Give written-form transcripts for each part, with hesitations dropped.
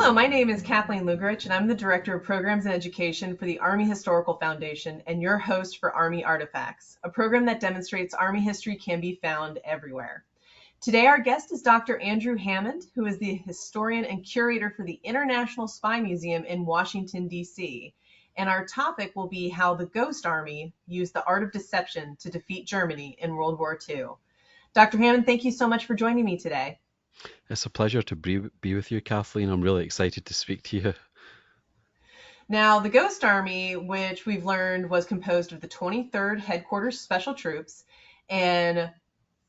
Hello, my name is Kathleen Lugerich, and I'm the Director of Programs and Education for the Army Historical Foundation and your host for Army Artifacts, a program that demonstrates Army history can be found everywhere. Today, our guest is Dr. Andrew Hammond, who is the historian and curator for the International Spy Museum in Washington, D.C. And our topic will be how the Ghost Army used the art of deception to defeat Germany in World War II. Dr. Hammond, thank you so much for joining me today. It's a pleasure to be with you, Kathleen. I'm really excited to speak to you. Now, the Ghost Army, which we've learned was composed of the 23rd Headquarters Special Troops and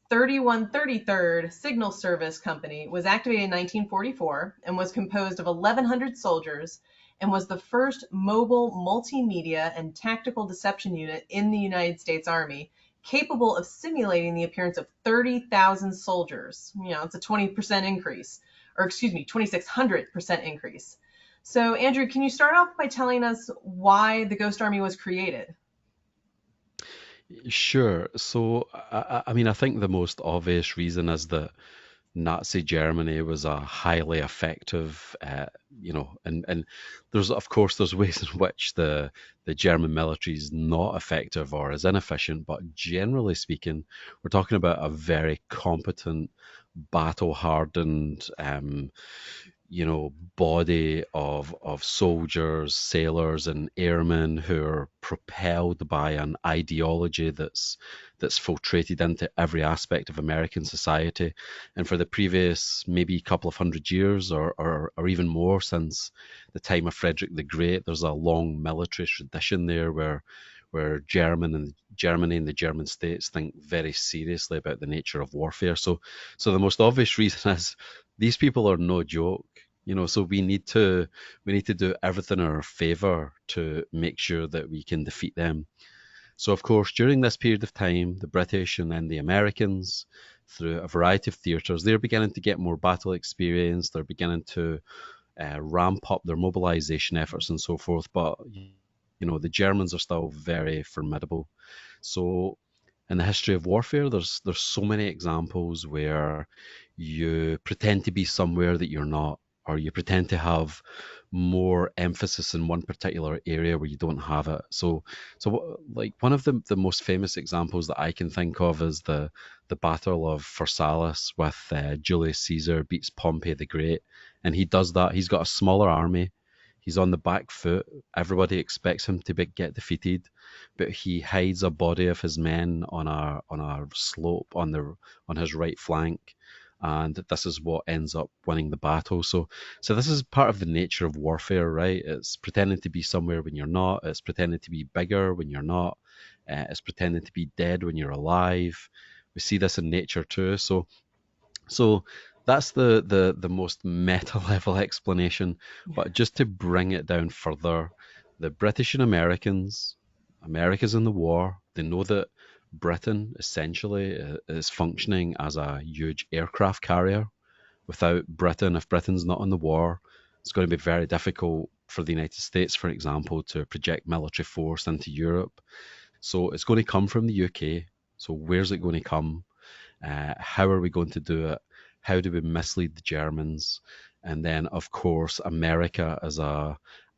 3133rd Signal Service Company, was activated in 1944 and was composed of 1,100 soldiers and was the first mobile multimedia and tactical deception unit in the United States Army, capable of simulating the appearance of 30,000 soldiers. It's a 20% increase, or excuse me, 2,600% increase. So, Andrew, can you start off by telling us why the Ghost Army was created? Sure. So, I think the most obvious reason is that Nazi Germany was a highly effective, and there's of course there's ways in which the German military is not effective or is inefficient, but generally speaking, we're talking about a very competent, battle-hardened, body of soldiers, sailors, and airmen who are propelled by an ideology that's filtrated into every aspect of American society. And for the previous maybe couple of hundred years or even more since the time of Frederick the Great, there's a long military tradition there where Germany and the German states think very seriously about the nature of warfare. So the most obvious reason is these people are no joke. So we need to do everything in our favor to make sure that we can defeat them. So of course, during this period of time, the British and then the Americans, through a variety of theatres, they're beginning to get more battle experience. They're beginning to ramp up their mobilization efforts and so forth. But the Germans are still very formidable. So in the history of warfare, there's so many examples where you pretend to be somewhere that you're not, or you pretend to have more emphasis in one particular area where you don't have it. So like one of the most famous examples that I can think of is the Battle of Pharsalus with Julius Caesar beats Pompey the Great, and he does that. He's got a smaller army. He's on the back foot. Everybody expects him to get defeated, but he hides a body of his men on a slope on his right flank, and this is what ends up winning the battle. So this is part of the nature of warfare, right? It's pretending to be somewhere when you're not. It's pretending to be bigger when you're not. It's pretending to be dead when you're alive. We see this in nature too. So that's the most meta level explanation. But just to bring it down further, the British and America's in the war. They know that Britain essentially is functioning as a huge aircraft carrier. Without Britain, if Britain's not in the war, it's going to be very difficult for the United States, for example, to project military force into Europe. So it's going to come from the UK. So where's it going to come? How are we going to do it? How do we mislead the Germans? And then, of course, America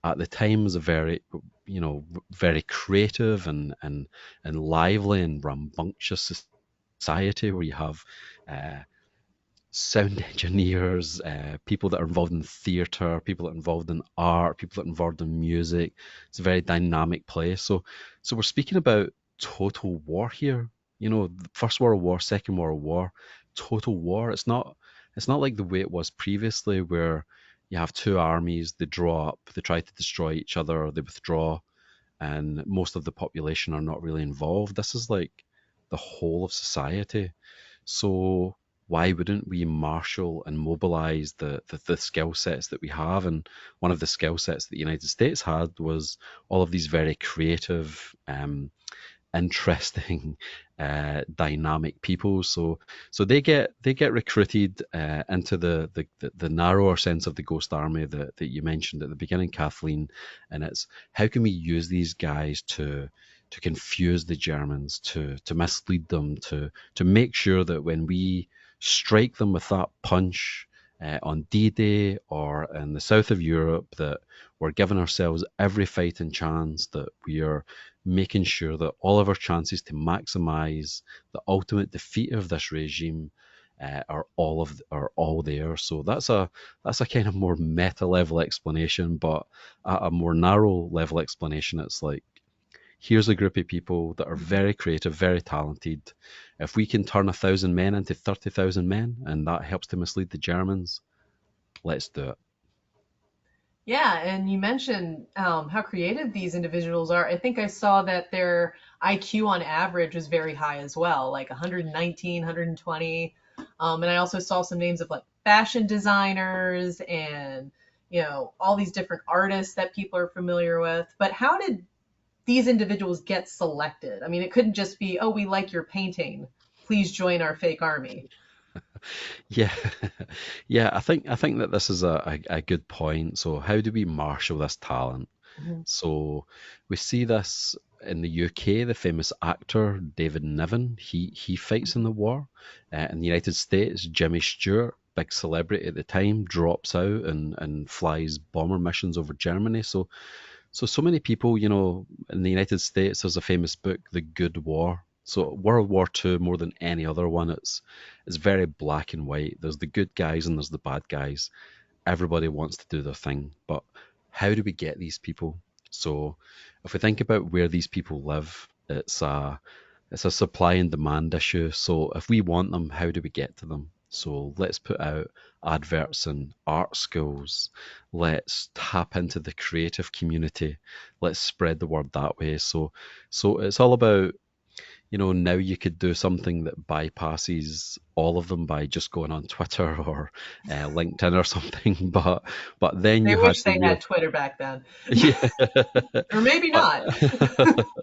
at the time was a very, very creative and lively and rambunctious society where you have uh, sound engineers, people that are involved in theatre, people that are involved in art, people that are involved in music. It's a very dynamic place. So we're speaking about total war here. First World War, Second World War, total war. It's not like the way it was previously where you have two armies, they draw up, they try to destroy each other, they withdraw, and most of the population are not really involved. This is like the whole of society. So why wouldn't we marshal and mobilize the skill sets that we have? And one of the skill sets that the United States had was all of these very creative, interesting, dynamic people. So they get recruited into the narrower sense of the Ghost Army that you mentioned at the beginning, Kathleen. And it's how can we use these guys to confuse the Germans, to mislead them, to make sure that when we strike them with that punch on D-Day or in the south of Europe, that we're giving ourselves every fighting chance, that we are making sure that all of our chances to maximize the ultimate defeat of this regime are all there. So that's a kind of more meta level explanation, but at a more narrow level explanation, it's like, here's a group of people that are very creative, very talented. If we can turn 1,000 men into 30,000 men, and that helps to mislead the Germans, let's do it. Yeah, and you mentioned how creative these individuals are. I think I saw that their IQ on average was very high as well, like 119, 120. And I also saw some names of like fashion designers and, all these different artists that people are familiar with. But how did these individuals get selected? I mean, it couldn't just be, oh, we like your painting. Please join our fake army. Yeah, yeah. I think that this is a good point. So how do we marshal this talent? Mhm. So we see this in the UK. The famous actor David Niven, he fights in the war. In the United States, Jimmy Stewart, big celebrity at the time, drops out and flies bomber missions over Germany. So many people, in the United States, there's a famous book, The Good War. So World War II, more than any other one, it's very black and white. There's the good guys and there's the bad guys. Everybody wants to do their thing, but how do we get these people? So if we think about where these people live, it's a supply and demand issue. So if we want them, how do we get to them? So let's put out adverts in art schools. Let's tap into the creative community. Let's spread the word that way. So it's all about, now you could do something that bypasses all of them by just going on Twitter or LinkedIn or something. But then They you had wish to they had Twitter back then. yeah. Or maybe but not.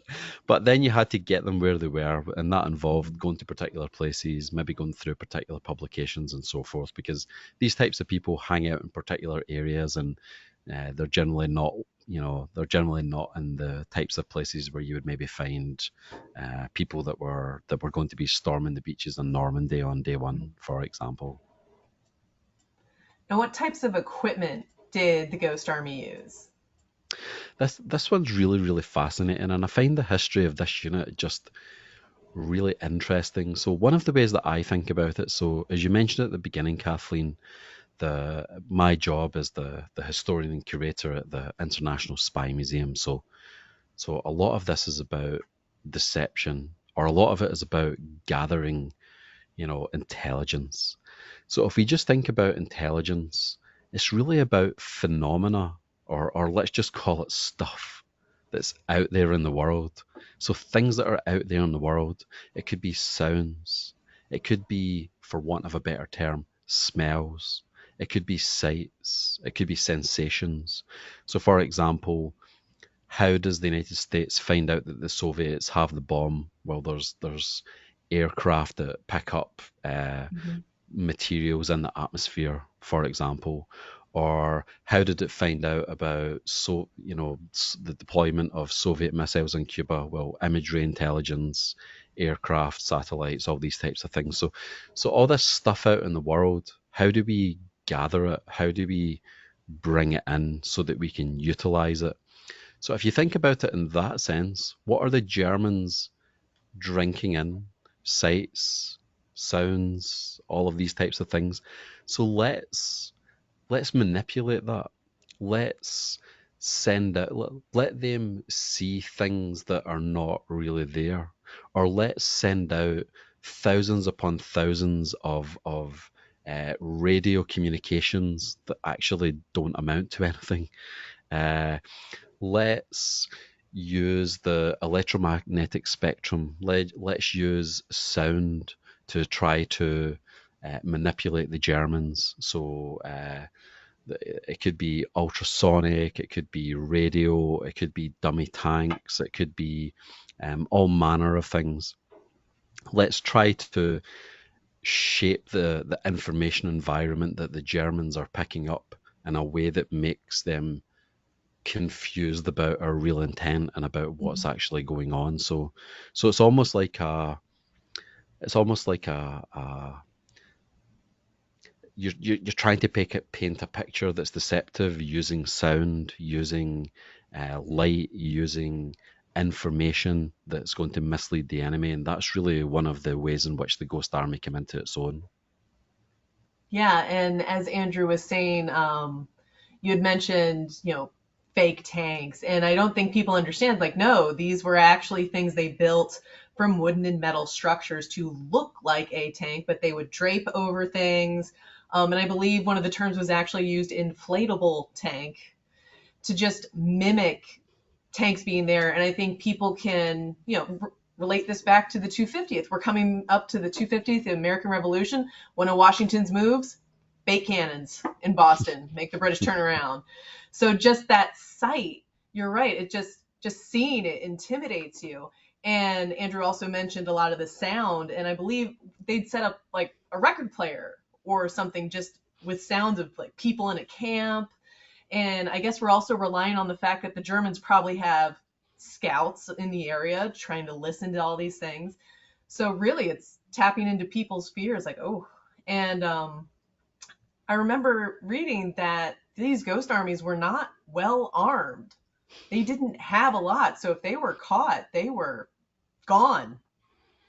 but then you had to get them where they were, and that involved going to particular places, maybe going through particular publications and so forth, because these types of people hang out in particular areas, and they're generally not in the types of places where you would maybe find people that were going to be storming the beaches in Normandy on day one, for example. And what types of equipment did the Ghost Army use? This one's really, really fascinating, and I find the history of this unit just really interesting. So one of the ways that I think about it, so as you mentioned at the beginning, Kathleen, the my job is the historian and curator at the International Spy Museum. So a lot of this is about deception, or a lot of it is about gathering, intelligence. So if we just think about intelligence, it's really about phenomena, or let's just call it stuff that's out there in the world. So things that are out there in the world, it could be sounds, it could be, for want of a better term, smells, it could be sights, it could be sensations. So for example, how does the United States find out that the Soviets have the bomb? Well, there's aircraft that pick up Mhm. materials in the atmosphere, for example. Or how did it find out about the deployment of Soviet missiles in Cuba? Well, imagery, intelligence, aircraft, satellites, all these types of things. So all this stuff out in the world, how do we gather it? How do we bring it in so that we can utilize it? So if you think about it in that sense, what are the Germans drinking in? Sights, sounds, all of these types of things. So let's manipulate that. Let's send out, let them see things that are not really there, or let's send out thousands upon thousands of radio communications that actually don't amount to anything. Uh, let's use the electromagnetic spectrum. Let's use sound to try to manipulate the Germans. So it could be ultrasonic, it could be radio, it could be dummy tanks, it could be all manner of things. Let's try to shape the information environment that the Germans are picking up in a way that makes them confused about our real intent and about what's Mhm. actually going on. So it's almost like a you're trying to paint a picture that's deceptive using sound, using light, using information that's going to mislead the enemy, and that's really one of the ways in which the Ghost Army came into its own. Yeah, and as Andrew was saying, you had mentioned, fake tanks, and I don't think people understand, like, no, these were actually things they built from wooden and metal structures to look like a tank, but they would drape over things. And I believe one of the terms was actually used, inflatable tank, to just mimic tanks being there. And I think people can, relate this back to the 250th. We're coming up to the 250th, the American Revolution. One of Washington's moves, fake cannons in Boston, make the British turn around. So just that sight, you're right. It just seeing it intimidates you. And Andrew also mentioned a lot of the sound, and I believe they'd set up like a record player or something just with sounds of like people in a camp. And I guess we're also relying on the fact that the Germans probably have scouts in the area trying to listen to all these things. So really, it's tapping into people's fears, like, oh. And I remember reading that these ghost armies were not well armed. They didn't have a lot. So if they were caught, they were gone.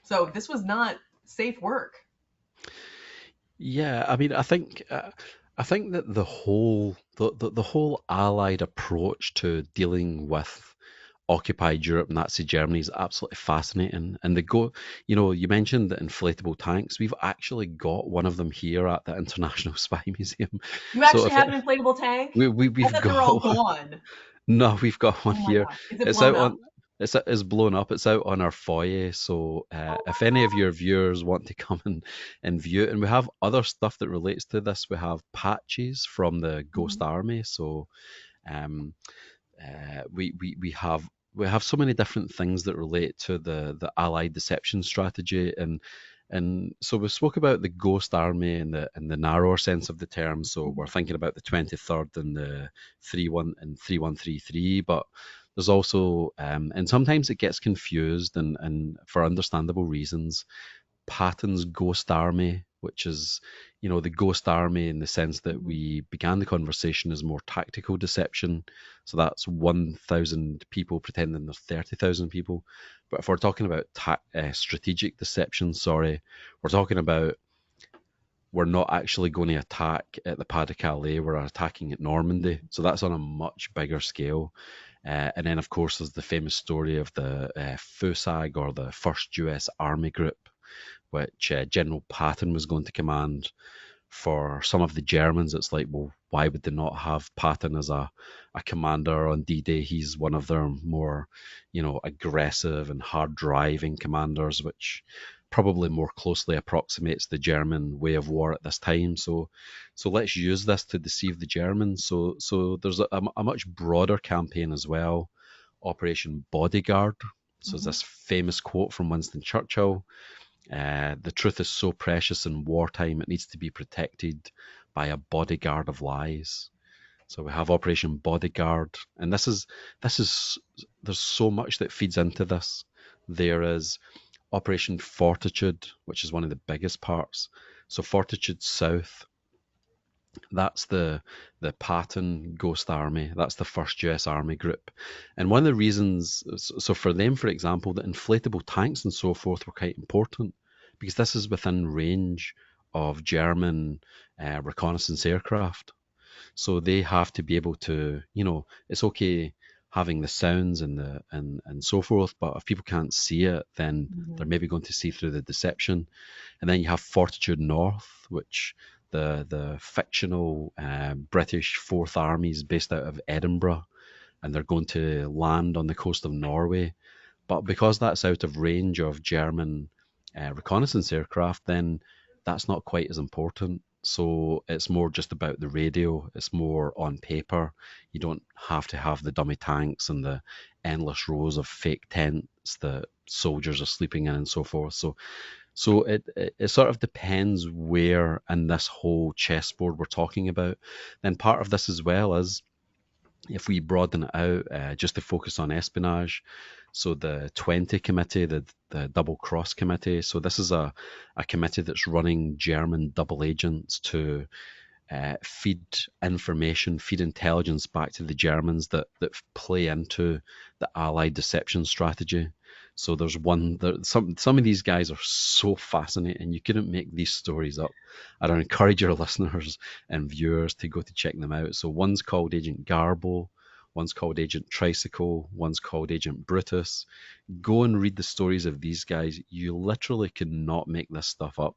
So this was not safe work. Yeah, I mean, I think that the whole Allied approach to dealing with occupied Europe, Nazi Germany is absolutely fascinating. And you mentioned the inflatable tanks. We've actually got one of them here at the International Spy Museum. You So actually if have an inflatable tank? I we've thought they were all got one. gone. No, we've got one Oh my here. gosh. Is it It's blown out up? on it's blown up. It's out on our foyer. So Oh if my any of God. your viewers want to come and view it, and we have other stuff that relates to this. We have patches from the Ghost Mhm. Army. So um, we have so many different things that relate to the Allied deception strategy, and so we spoke about the Ghost Army in the narrower sense of the term. So we're thinking about the 23rd and the 3133, but there's also and sometimes it gets confused, and for understandable reasons, Patton's Ghost Army, which is, the Ghost Army in the sense that Mhm. we began the conversation as more tactical deception. So that's 1,000 people pretending there's 30,000 people. But if we're talking about strategic deception, sorry, we're talking about we're not actually going to attack at the Pas de Calais, we're attacking at Normandy. So that's on a much bigger scale. And then, of course, there's the famous story of the FUSAG, or the First US Army Group, which General Patton was going to command. For some of the Germans, it's like, well, why would they not have Patton as a commander on D-Day? He's one of their more, aggressive and hard driving commanders, which probably more closely approximates the German way of war at this time. So let's use this to deceive the Germans. So there's a much broader campaign as well, Operation Bodyguard. So there's Mhm. this famous quote from Winston Churchill: the truth is so precious in wartime, it needs to be protected by a bodyguard of lies. So we have Operation Bodyguard, and this is there's so much that feeds into this. There is Operation Fortitude, which is one of the biggest parts. So Fortitude South, that's the Patton Ghost Army. That's the first US Army group. And one of the reasons, so for them, for example, the inflatable tanks and so forth were quite important, because this is within range of German reconnaissance aircraft. So they have to be able to, it's okay having the sounds and so forth, but if people can't see it, then they're Mhm. maybe going to see through the deception. And then you have Fortitude North, which the fictional British Fourth Army is based out of Edinburgh, and they're going to land on the coast of Norway. But because that's out of range of German reconnaissance aircraft, then that's not quite as important. So it's more just about the radio. It's more on paper. You don't have to have the dummy tanks and the endless rows of fake tents that soldiers are sleeping in and so forth. So it sort of depends where in this whole chessboard we're talking about. Then part of this as well is, if we broaden it out just to focus on espionage, So the 20 committee, the double cross committee. So this is a committee that's running German double agents to feed information, feed intelligence back to the Germans that play into the Allied deception strategy. So there's one. Some of these guys are so fascinating. You couldn't make these stories up. I'd encourage your listeners and viewers to go to check them out. So one's called Agent Garbo, one's called Agent Tricycle, one's called Agent Brutus. Go and read the stories of these guys. You literally cannot make this stuff up,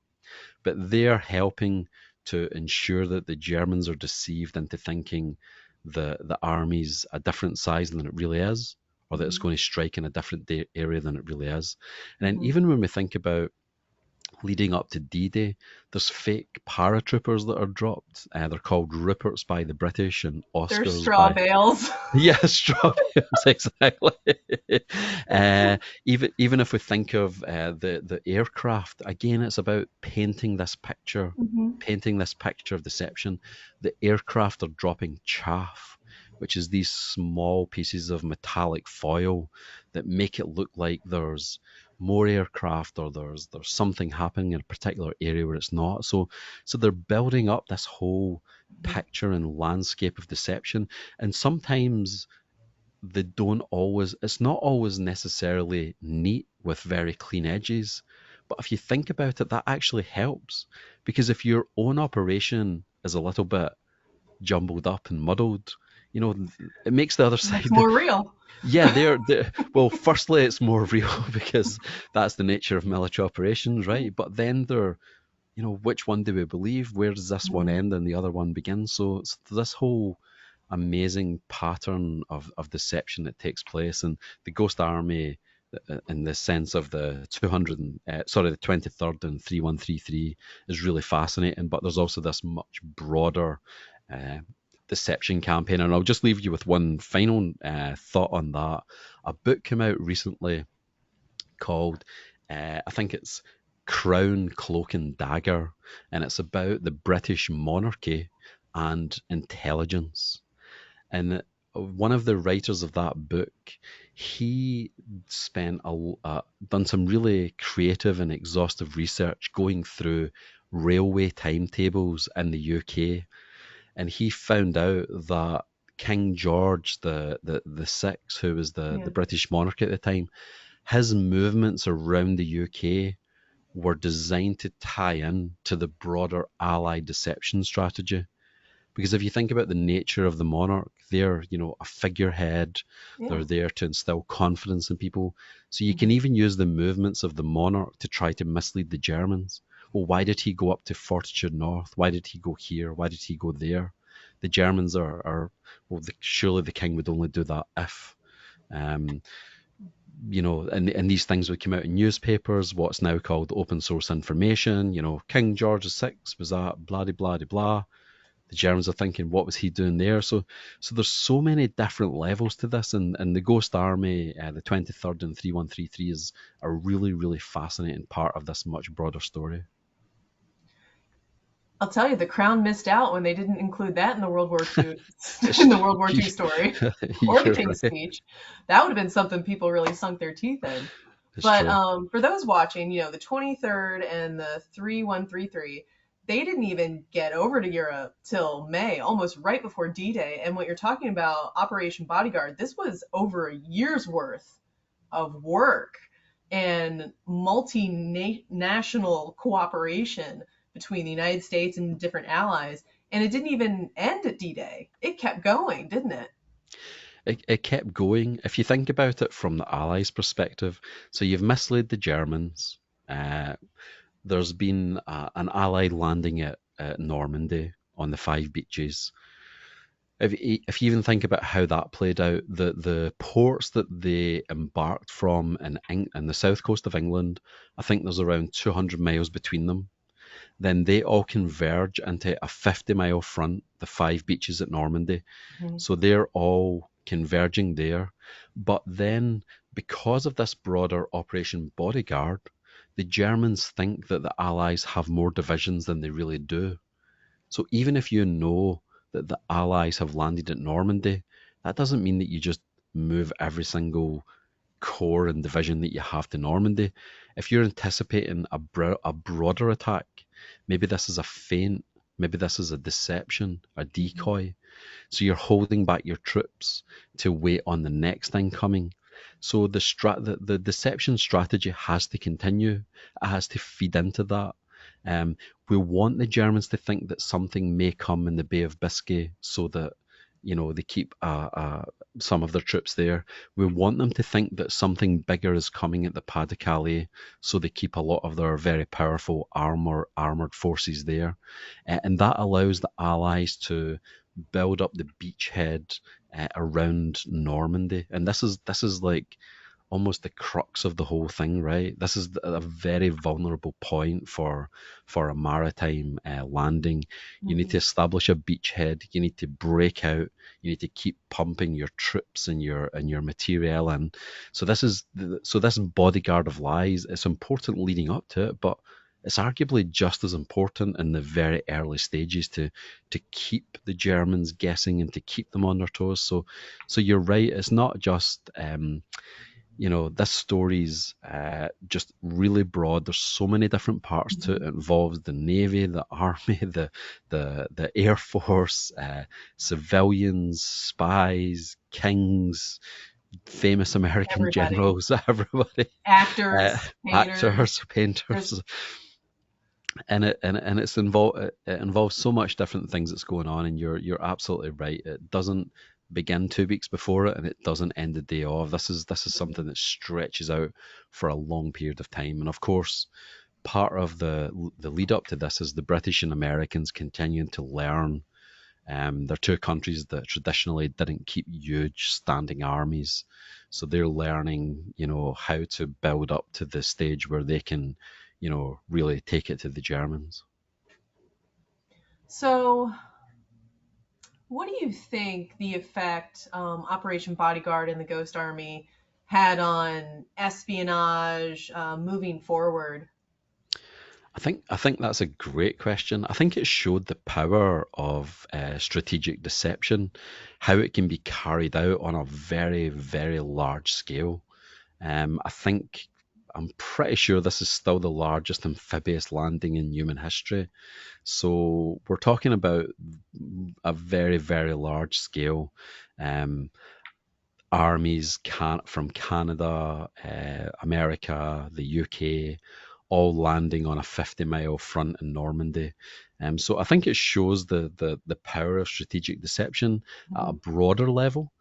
but they're helping to ensure that the Germans are deceived into thinking the army's a different size than it really is, or that it's Mhm. going to strike in a different area than it really is. And then Mhm. even when we think about leading up to D-Day, there's fake paratroopers that are dropped. They're called Ruperts by the British and They're Oscars straw by bales. yeah, strawberries, exactly. Even if we think of the aircraft, again, it's about Mhm. painting this picture of deception. The aircraft are dropping chaff, which is these small pieces of metallic foil that make it look like there's more aircraft or there's something happening in a particular area where it's not. So they're building up this whole picture and landscape of deception, and sometimes they don't always, it's not always necessarily neat with very clean edges, but if you think about it, that actually helps, because if your own operation is a little bit jumbled up and muddled, it makes the other Looks side more real. yeah, they're well, firstly it's more real because that's the nature of military operations, right? But then they're, which one do we believe? Where does this one Mhm. end and the other one begin? So it's this whole amazing pattern of deception that takes place, and the Ghost Army, in the sense of the 200, the 23rd and 3133, is really fascinating. But there's also this much broader uh, deception campaign, and I'll just leave you with one final thought on that. A book came out recently called, I think it's Crown, Cloak and Dagger, and it's about the British monarchy and intelligence. And one of the writers of that book, he spent done some really creative and exhaustive research going through railway timetables in the UK, and he found out that King George the Sixth, who was the Yeah. British monarch at the time, his movements around the UK were designed to tie in to the broader Allied deception strategy. Because if you think about the nature of the monarch, they're, a figurehead. Yeah. They're there to instill confidence in people. So you can Mhm. even use the movements of the monarch to try to mislead the Germans. Well, why did he go up to Fortitude North? Why did he go here? Why did he go there? The Germans are well, surely the king would only do that if. Um, and these things would come out in newspapers, what's now called open source information. King George VI was at blah blah blah blah. The Germans are thinking, what was he doing there? So there's so many different levels to this, and the Ghost Army, the 23rd and 3133 is a really, really fascinating part of this much broader story. I'll tell you, the Crown missed out when they didn't include that in the World War II in It's, the World War II story or the you're King's right. Speech. That would have been something people really sunk their teeth in. It's But true. for those watching, the 23rd and the 3133, they didn't even get over to Europe till May, almost right before D-Day. And what you're talking about, Operation Bodyguard, this was over a year's worth of work and multinational cooperation between the United States and different allies. And it didn't even end at D-Day. It kept going, didn't it? It kept going. If you think about it from the Allies' perspective, so you've misled the Germans. Uh, there's been an Allied landing at Normandy on the five beaches. If you even think about how that played out, the ports that they embarked from in the south coast of England, I think there's around 200 miles between them. Then they all converge into a 50-mile front, the five beaches at Normandy. Mhm. So they're all converging there. But then, because of this broader Operation Bodyguard, the Germans think that the Allies have more divisions than they really do. So even if you know that the Allies have landed at Normandy, that doesn't mean that you just move every single corps and division that you have to Normandy. If you're anticipating a broader attack, maybe this is a feint, maybe this is a deception, a decoy. So you're holding back your troops to wait on the next thing coming. So the deception strategy has to continue. It has to feed into that. We want the Germans to think that something may come in the Bay of Biscay, so that they keep some of their troops there. We want them to think that something bigger is coming at the Pas de Calais, so they keep a lot of their very powerful armored forces there, and that allows the Allies to build up the beachhead around Normandy. And this is like almost the crux of the whole thing, right? This is a very vulnerable point for a maritime landing. You need to establish a beachhead. You need to break out. You need to keep pumping your troops and your material in. So this bodyguard of lies. It's important leading up to it, but it's arguably just as important in the very early stages to keep the Germans guessing and to keep them on their toes. So you're right. It's not just this story's just really broad. There's so many different parts to it. It involves the Navy, the Army, the Air Force, civilians, spies, kings, famous American generals, everybody, actors, painters. And it involves so much different things that's going on, and you're absolutely right. It doesn't begin 2 weeks before it, and it doesn't end the day of. This is something that stretches out for a long period of time. And of course, part of the lead up to this is the British and Americans continuing to learn. They're two countries that traditionally didn't keep huge standing armies, so they're learning, how to build up to the stage where they can, really take it to the Germans. So, what do you think the effect Operation Bodyguard and the Ghost Army had on espionage moving forward? I think that's a great question. I think it showed the power of strategic deception, how it can be carried out on a very, very large scale. I'm pretty sure this is still the largest amphibious landing in human history. So we're talking about a very, very large scale. Armies from Canada, America, the UK, all landing on a 50-mile front in Normandy. So I think it shows the power of strategic deception at a broader level.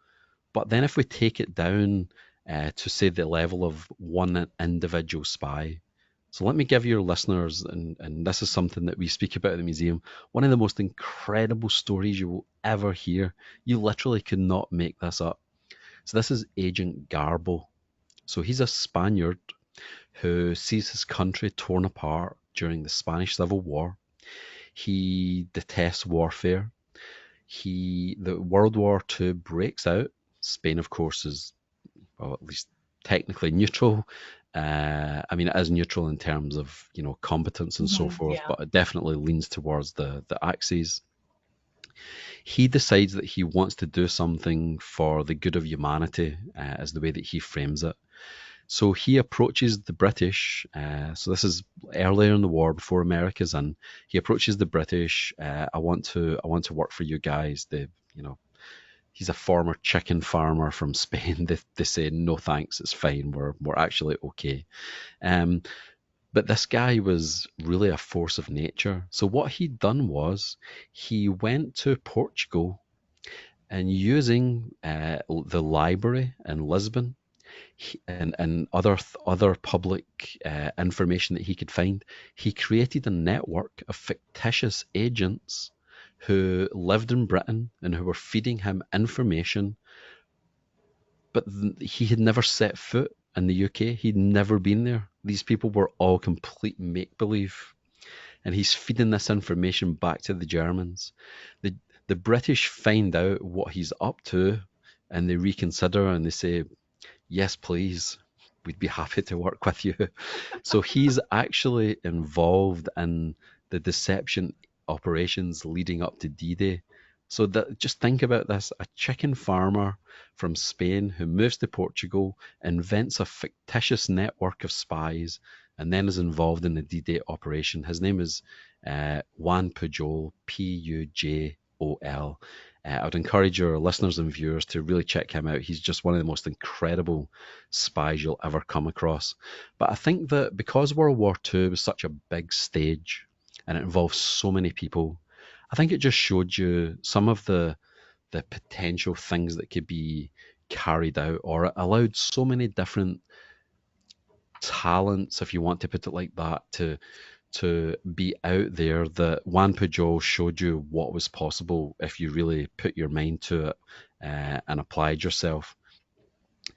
But then if we take it down to, say, the level of one individual spy. So let me give your listeners, and this is something that we speak about at the museum, one of the most incredible stories you will ever hear. You literally could not make this up. So this is Agent Garbo. So he's a Spaniard who sees his country torn apart during the Spanish Civil War. He detests warfare. The World War II breaks out. Spain, of course, is, well, at least technically neutral. It is neutral in terms of competence and so forth, but it definitely leans towards the Axis. He decides that he wants to do something for the good of humanity, as the way that he frames it. So he approaches the British. So this is earlier in the war, before America's in. He approaches the British. I want to work for you guys. He's a former chicken farmer from Spain. They say, no thanks, it's fine. We're actually okay. But this guy was really a force of nature. So what he'd done was he went to Portugal, and using the library in Lisbon and other public information that he could find, he created a network of fictitious agents who lived in Britain and who were feeding him information. But he had never set foot in the UK. He'd never been there. These people were all complete make-believe. And he's feeding this information back to the Germans. The British find out what he's up to, and they reconsider, and they say, yes, please, we'd be happy to work with you. So he's actually involved in the deception operations leading up to D-Day. So that, just think about this: a chicken farmer from Spain who moves to Portugal, invents a fictitious network of spies, and then is involved in the D-Day operation. His name is Juan Pujol, Pujol. I would encourage your listeners and viewers to really check him out. He's just one of the most incredible spies you'll ever come across. But I think that because World War II was such a big stage and it involves so many people, I think it just showed you some of the potential things that could be carried out, or it allowed so many different talents, if you want to put it like that, to be out there, that Juan Pujol showed you what was possible if you really put your mind to it and applied yourself.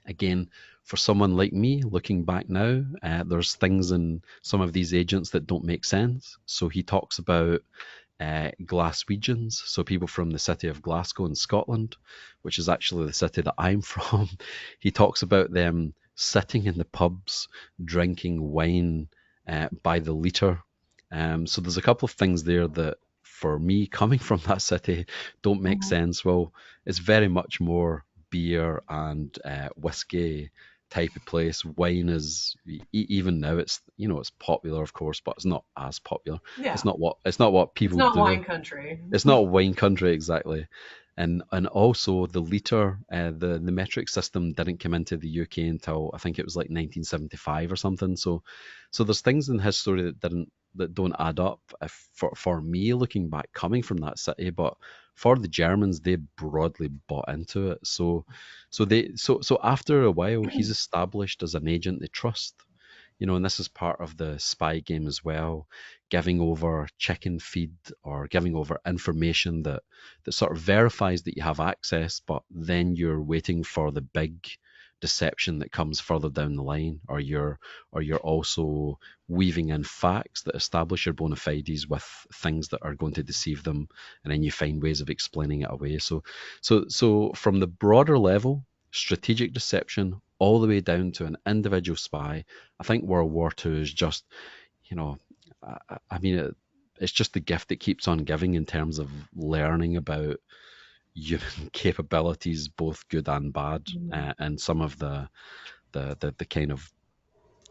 Again, for someone like me looking back now, there's things in some of these agents that don't make sense. So he talks about Glaswegians, so people from the city of Glasgow in Scotland, which is actually the city that I'm from. He talks about them sitting in the pubs, drinking wine by the litre. So there's a couple of things there that, for me, coming from that city, don't make Mhm. sense. Well, it's very much more beer and whiskey type of place. Wine is even now, it's, it's popular, of course, but it's not as popular. Yeah, It's not what it's people not do. wine country. It's not a wine country, exactly. And also the liter, the metric system didn't come into the UK until I think it was like 1975 or something. So there's things in history that don't add up, for me looking back, coming from that city. But for the Germans, they broadly bought into it. So after a while, he's established as an agent they trust. And this is part of the spy game as well, giving over chicken feed or giving over information that sort of verifies that you have access, but then you're waiting for the big deception that comes further down the line, or you're also weaving in facts that establish your bona fides with things that are going to deceive them, and then you find ways of explaining it away. So from the broader level, strategic deception, all the way down to an individual spy, I think World War II is just, you know, I mean, it's just the gift that keeps on giving in terms of learning about human capabilities, both good and bad, Mhm. and some of the kind of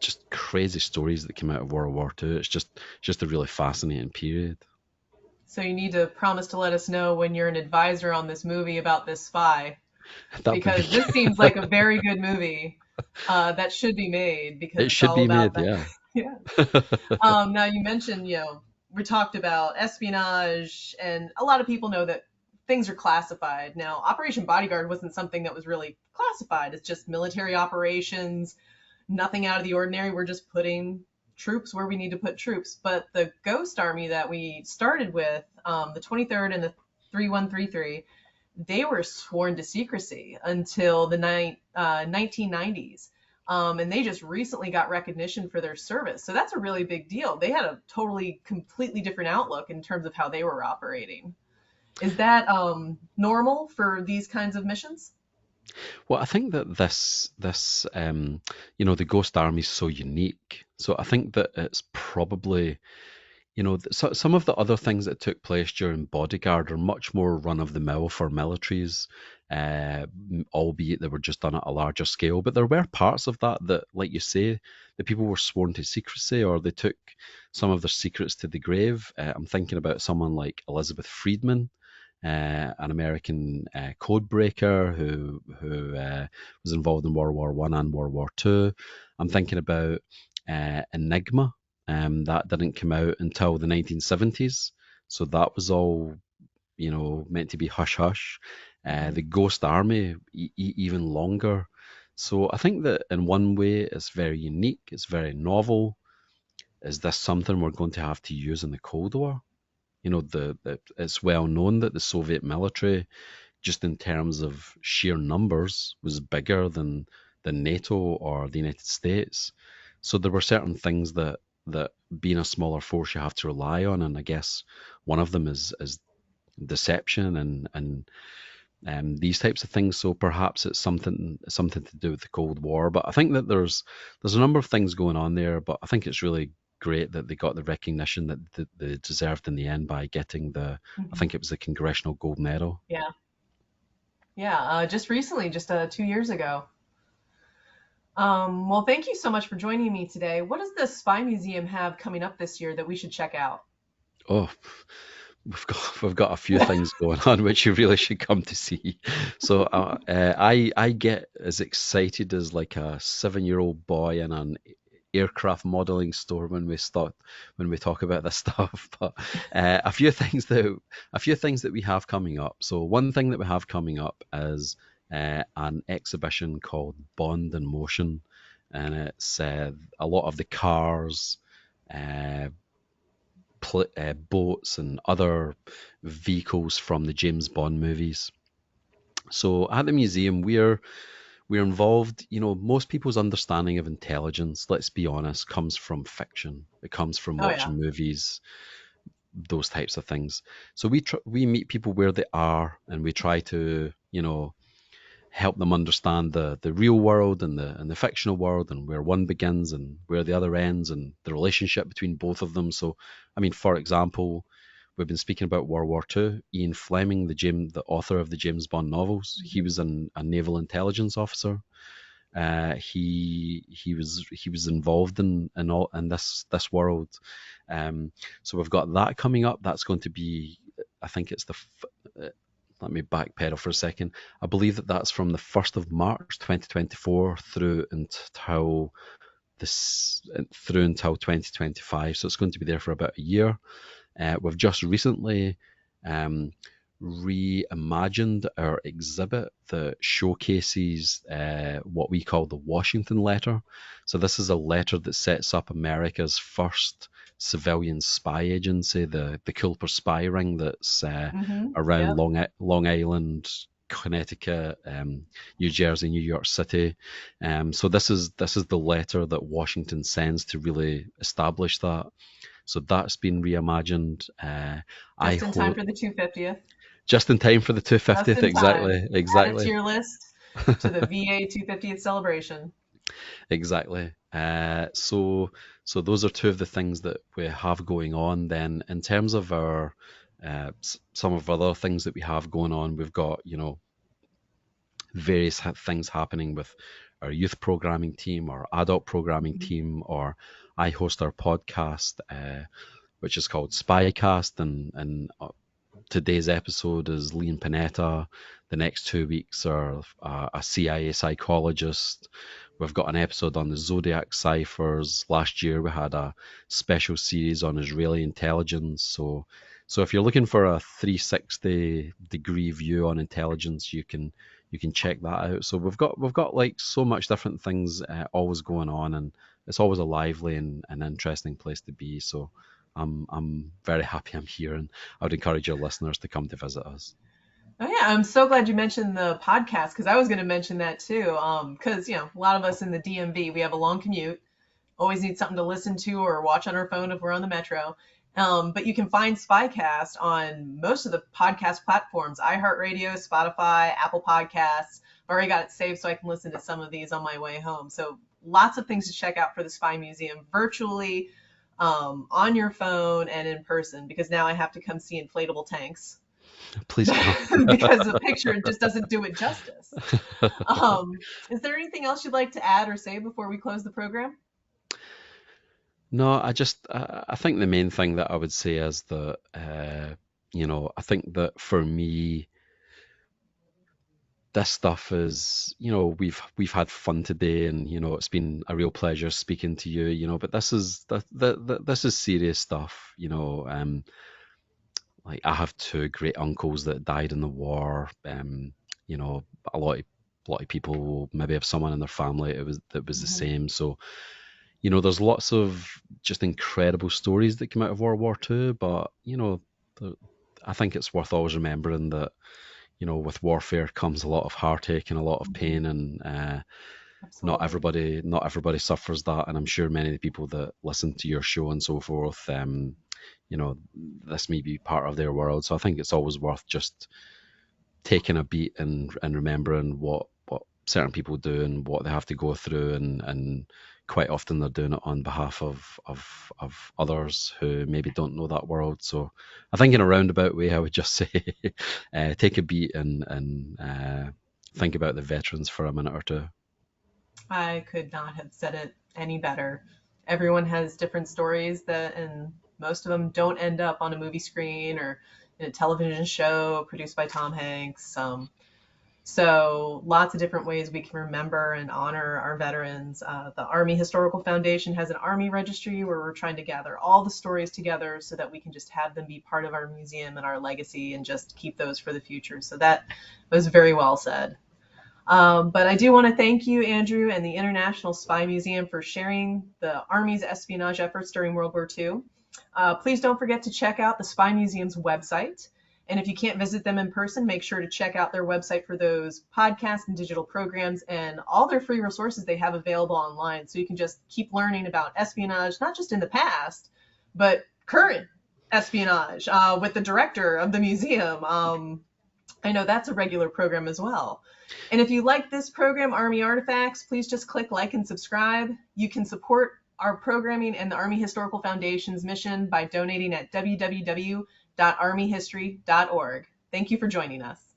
just crazy stories that came out of World War II. It's just a really fascinating period. So you need to promise to let us know when you're an advisor on this movie about this spy, That would be, because this seems like a very good movie that should be made because it it's should all be about made, that. yeah. Yeah. Now you mentioned, we talked about espionage, and a lot of people know that things are classified. Now, Operation Bodyguard wasn't something that was really classified. It's just military operations, nothing out of the ordinary. We're just putting troops where we need to put troops. But the Ghost Army that we started with, the 23rd and the 3133, they were sworn to secrecy until the 1990s. And they just recently got recognition for their service. So that's a really big deal. They had a totally, completely different outlook in terms of how they were operating. Is that normal for these kinds of missions? Well, I think that the Ghost Army is so unique. So I think that it's probably, some of the other things that took place during Bodyguard are much more run of the mill for militaries, albeit they were just done at a larger scale. But there were parts of that, like you say, the people were sworn to secrecy, or they took some of their secrets to the grave. I'm thinking about someone like Elizabeth Friedman, an American code breaker who was involved in World War I and World War II. I'm thinking about Enigma. That didn't come out until the 1970s, so that was all, meant to be hush hush. Mhm. The Ghost Army, even longer. So I think that in one way it's very unique, it's very novel. Is this something we're going to have to use in the Cold War? It's well known that the Soviet military, just in terms of sheer numbers, was bigger than NATO or the United States. So there were certain things that being a smaller force you have to rely on, and I guess one of them is deception and these types of things. So perhaps it's something to do with the Cold War. But I think that there's a number of things going on there. But I think it's really great that they got the recognition that they deserved in the end by getting I Mhm. think it was the Congressional Gold Medal. Yeah. Yeah. Just recently, just 2 years ago. Well, thank you so much for joining me today. What does the Spy Museum have coming up this year that we should check out? Oh, we've got a few things going on which you really should come to see. So I get as excited as like a 7-year-old boy in an aircraft modeling store when we talk about this stuff. But a few things that we have coming up. So one thing that we have coming up is an exhibition called Bond in Motion, and it's a lot of the cars. Uh, Boats and other vehicles from the James Bond movies. So at the museum, we're involved. You know, most people's understanding of intelligence, let's be honest, comes from fiction. It comes from Oh yeah. watching movies, those types of things. So we meet people where they are, and we try to, help them understand the real world and the fictional world, and where one begins and where the other ends, and the relationship between both of them. So, I mean, for example, we've been speaking about World War II. Ian Fleming, the author of the James Bond novels, he Mhm. was a naval intelligence officer. He was involved in this world. So we've got that coming up. That's going to be, I think it's let me backpedal for a second. I believe that's from the 1st of March 2024 through until 2025. So it's going to be there for about a year. We've just recently um, reimagined our exhibit that showcases what we call the Washington Letter. So this is a letter that sets up America's first civilian spy agency, the Culper spy ring that's around Yep. Long Island, Connecticut, New Jersey, New York City. So this is the letter that Washington sends to really establish that. So that's been reimagined. I Just in time hope for the 250th. just in time for the Just 250th. in time. Exactly, Add it to exactly, your list to the VA 250th celebration. exactly. So those are two of the things that we have going on. Then, in terms of our some of other things that we have going on, we've got various things happening with our youth programming team, our adult programming Mhm. team, or I host our podcast, which is called Spycast, and today's episode is Lean Panetta. The next 2 weeks are a CIA psychologist. We've got an episode on the Zodiac ciphers. Last year we had a special series on Israeli intelligence. So if you're looking for a 360-degree view on intelligence, you can check that out. So we've got like so much different things always going on, and it's always a lively and interesting place to be. So I'm very happy I'm here, and I would encourage your listeners to come to visit us. Oh yeah, I'm so glad you mentioned the podcast because I was going to mention that too. Because a lot of us in the DMV, we have a long commute, always need something to listen to or watch on our phone if we're on the metro. But you can find Spycast on most of the podcast platforms: iHeartRadio, Spotify, Apple Podcasts. I've already got it saved so I can listen to some of these on my way home. So lots of things to check out for the Spy Museum virtually, on your phone and in person. Because now I have to come see inflatable tanks Please come. because the picture just doesn't do it justice. Is there anything else you'd like to add or say before we close the program? No, I think the main thing that I would say is that I think that for me, this stuff is, we've had fun today, and it's been a real pleasure speaking to you, but this is serious stuff. Like, I have two great uncles that died in the war. You know, a lot of people maybe have someone in their family that was the Mhm. same. So, there's lots of just incredible stories that come out of World War II, but the, I think it's worth always remembering that with warfare comes a lot of heartache and a lot of Mhm. pain, and not Absolutely. everybody suffers that. And I'm sure many of the people that listen to your show and so forth, you know, this may be part of their world. So I think it's always worth just taking a beat and remembering certain people do and what they have to go through, and quite often they're doing it on behalf of others who maybe don't know that world. So I think in a roundabout way, I would just say take a beat and think about the veterans for a minute or two. I could not have said it any better. Everyone has different stories and most of them don't end up on a movie screen or in a television show produced by Tom Hanks. So lots of different ways we can remember and honor our veterans. The Army Historical Foundation has an Army registry where we're trying to gather all the stories together so that we can just have them be part of our museum and our legacy and just keep those for the future. So that was very well said. But I do want to thank you, Andrew, and the International Spy Museum for sharing the Army's espionage efforts during World War II. Please don't forget to check out the Spy Museum's website. And if you can't visit them in person, make sure to check out their website for those podcasts and digital programs and all their free resources they have available online. So you can just keep learning about espionage, not just in the past, but current espionage with the director of the museum. I know that's a regular program as well. And if you like this program, Army Artifacts, please just click like and subscribe. You can support our programming and the Army Historical Foundation's mission by donating at www.armyhistory.org. Thank you for joining us.